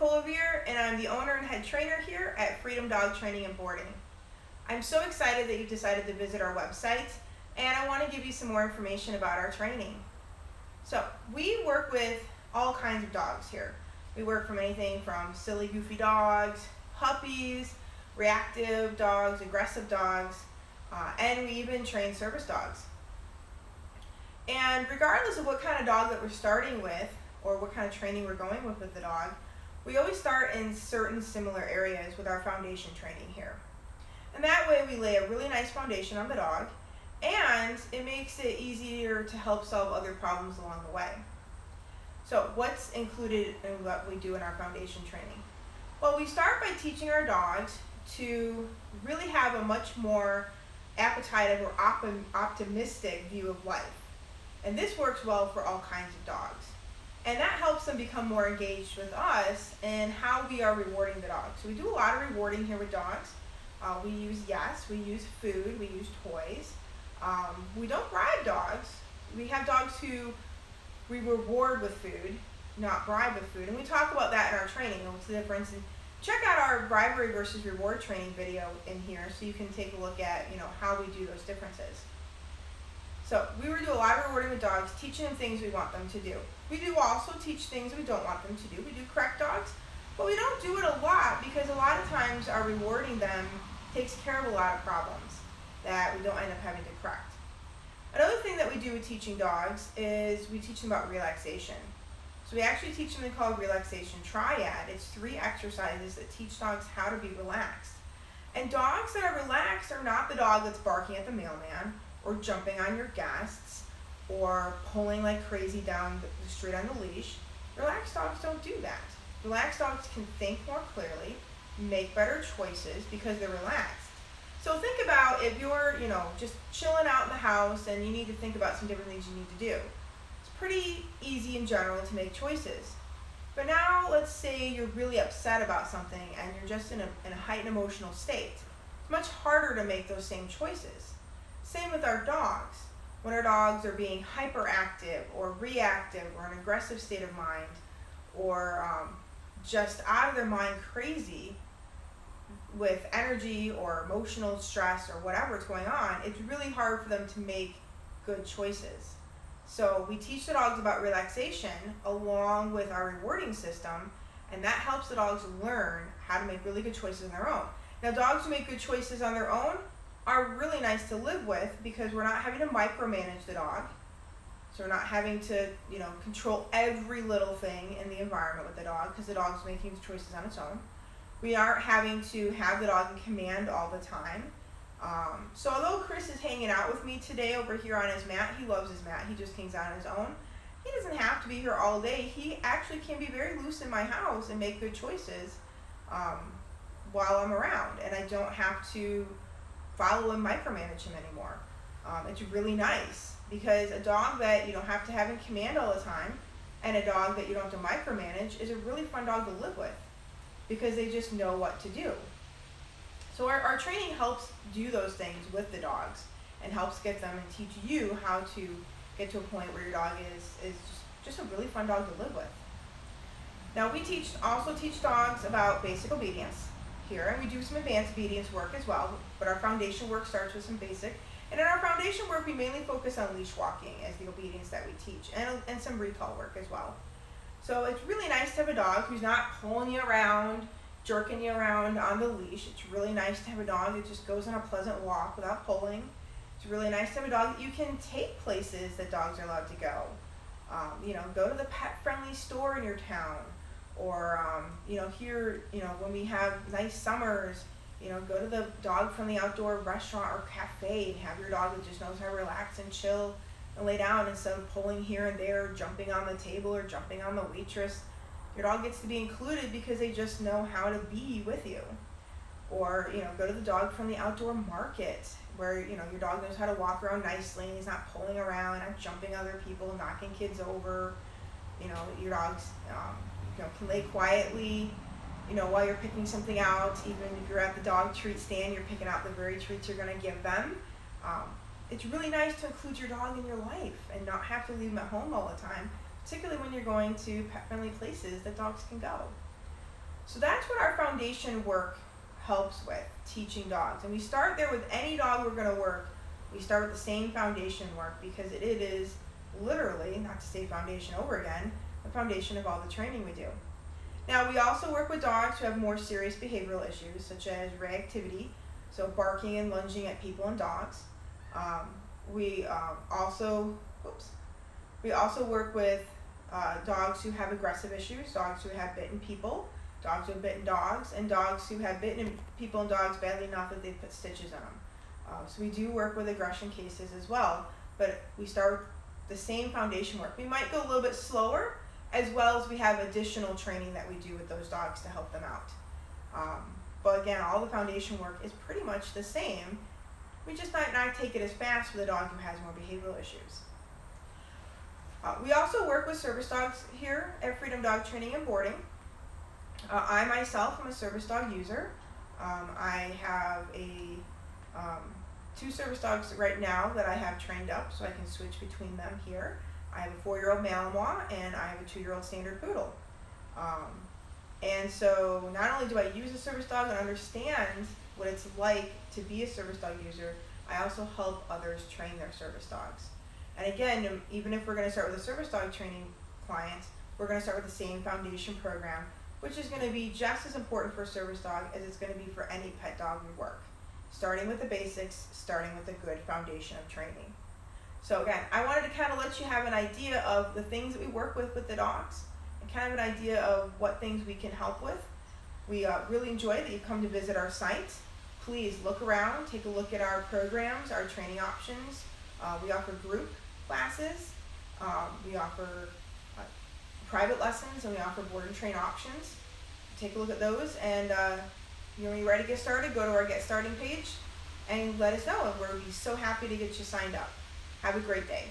Polavere, and I'm the owner and head trainer here at Freedom Dog Training and Boarding. I'm so excited that you've decided to visit our website, and I want to give you some more information about our training. So we work with all kinds of dogs here. We work from anything from silly, goofy dogs, puppies, reactive dogs, aggressive dogs, and we even train service dogs. And regardless of what kind of dog that we're starting with or what kind of training we're going with the dog, we always start in certain similar areas with our foundation training here. And that way we lay a really nice foundation on the dog, and it makes it easier to help solve other problems along the way. So what's included in what we do in our foundation training? Well, we start by teaching our dogs to really have a much more appetitive or optimistic view of life. And this works well for all kinds of dogs. And that helps them become more engaged with us and how we are rewarding the dog. So we do a lot of rewarding here with dogs. We use food, we use toys. We don't bribe dogs. We have dogs who we reward with food, not bribe with food. And we talk about that in our training, and what's the difference. And check out our bribery versus reward training video in here so you can take a look at how we do those differences. So we do a lot of rewarding with dogs, teaching them things we want them to do. We do also teach things we don't want them to do. We do correct dogs, but we don't do it a lot because a lot of times our rewarding them takes care of a lot of problems that we don't end up having to correct. Another thing that we do with teaching dogs is we teach them about relaxation. So we actually teach them something called Relaxation Triad. It's 3 exercises that teach dogs how to be relaxed. And dogs that are relaxed are not the dog that's barking at the mailman or jumping on your guests or pulling like crazy down the street on the leash. Relaxed dogs don't do that. Relaxed dogs can think more clearly, make better choices because they're relaxed. So think about if you're, just chilling out in the house and you need to think about some different things you need to do. It's pretty easy in general to make choices. But now let's say you're really upset about something and you're just in a heightened emotional state. It's much harder to make those same choices. Same with our dogs. When our dogs are being hyperactive or reactive or in an aggressive state of mind or just out of their mind crazy with energy or emotional stress or whatever's going on, it's really hard for them to make good choices. So we teach the dogs about relaxation along with our rewarding system, and that helps the dogs learn how to make really good choices on their own. Now, dogs who make good choices on their own are really nice to live with because we're not having to micromanage the dog. So we're not having to, control every little thing in the environment with the dog because the dog's making the choices on its own. We aren't having to have the dog in command all the time. So although Chris is hanging out with me today over here on his mat, he loves his mat, he just hangs out on his own. He doesn't have to be here all day. He actually can be very loose in my house and make good choices while I'm around, and I don't have to follow and micromanage him anymore. It's really nice because a dog that you don't have to have in command all the time and a dog that you don't have to micromanage is a really fun dog to live with because they just know what to do. So our training helps do those things with the dogs and helps get them and teach you how to get to a point where your dog is just a really fun dog to live with. Now we also teach dogs about basic obedience here, and we do some advanced obedience work as well, but our foundation work starts with some basic. And in our foundation work, we mainly focus on leash walking as the obedience that we teach, and some recall work as well. So it's really nice to have a dog who's not pulling you around, jerking you around on the leash. It's really nice to have a dog that just goes on a pleasant walk without pulling. It's really nice to have a dog that you can take places that dogs are allowed to go. Go to the pet-friendly store in your town. Or, here, when we have nice summers, go to the dog-friendly outdoor restaurant or cafe and have your dog that just knows how to relax and chill and lay down instead of pulling here and there, jumping on the table or jumping on the waitress. Your dog gets to be included because they just know how to be with you. Or, go to the dog-friendly outdoor market where, your dog knows how to walk around nicely and he's not pulling around, not jumping other people, knocking kids over. Your dog's can lay quietly, while you're picking something out. Even if you're at the dog treat stand, you're picking out the very treats you're going to give them. It's really nice to include your dog in your life and not have to leave them at home all the time, particularly when you're going to pet-friendly places that dogs can go. So that's what our foundation work helps with, teaching dogs. And we start there with any dog we're going to work. We start with the same foundation work because it is literally, not to say foundation over again, the foundation of all the training we do. Now, we also work with dogs who have more serious behavioral issues, such as reactivity, so barking and lunging at people and dogs. We also work with dogs who have aggressive issues, dogs who have bitten people, dogs who have bitten dogs, and dogs who have bitten people and dogs badly enough that they've put stitches on them. So we do work with aggression cases as well, but we start the same foundation work. We might go a little bit slower, as well as we have additional training that we do with those dogs to help them out. But again, all the foundation work is pretty much the same. We just might not take it as fast with a dog who has more behavioral issues. We also work with service dogs here at Freedom Dog Training and Boarding. I myself am a service dog user. I have two service dogs right now that I have trained up so I can switch between them here. I have a 4-year-old Malinois and I have a 2-year-old Standard Poodle. And so not only do I use a service dog and understand what it's like to be a service dog user, I also help others train their service dogs. And again, even if we're going to start with a service dog training client, we're going to start with the same foundation program, which is going to be just as important for a service dog as it's going to be for any pet dog we work. Starting with the basics, starting with a good foundation of training. So again, I wanted to kind of let you have an idea of the things that we work with the dogs, and kind of an idea of what things we can help with. We really enjoy that you've come to visit our site. Please look around, take a look at our programs, our training options. We offer group classes, we offer private lessons, and we offer board and train options. Take a look at those, and when you're ready to get started, go to our Get Starting page and let us know, and we'll be so happy to get you signed up. Have a great day.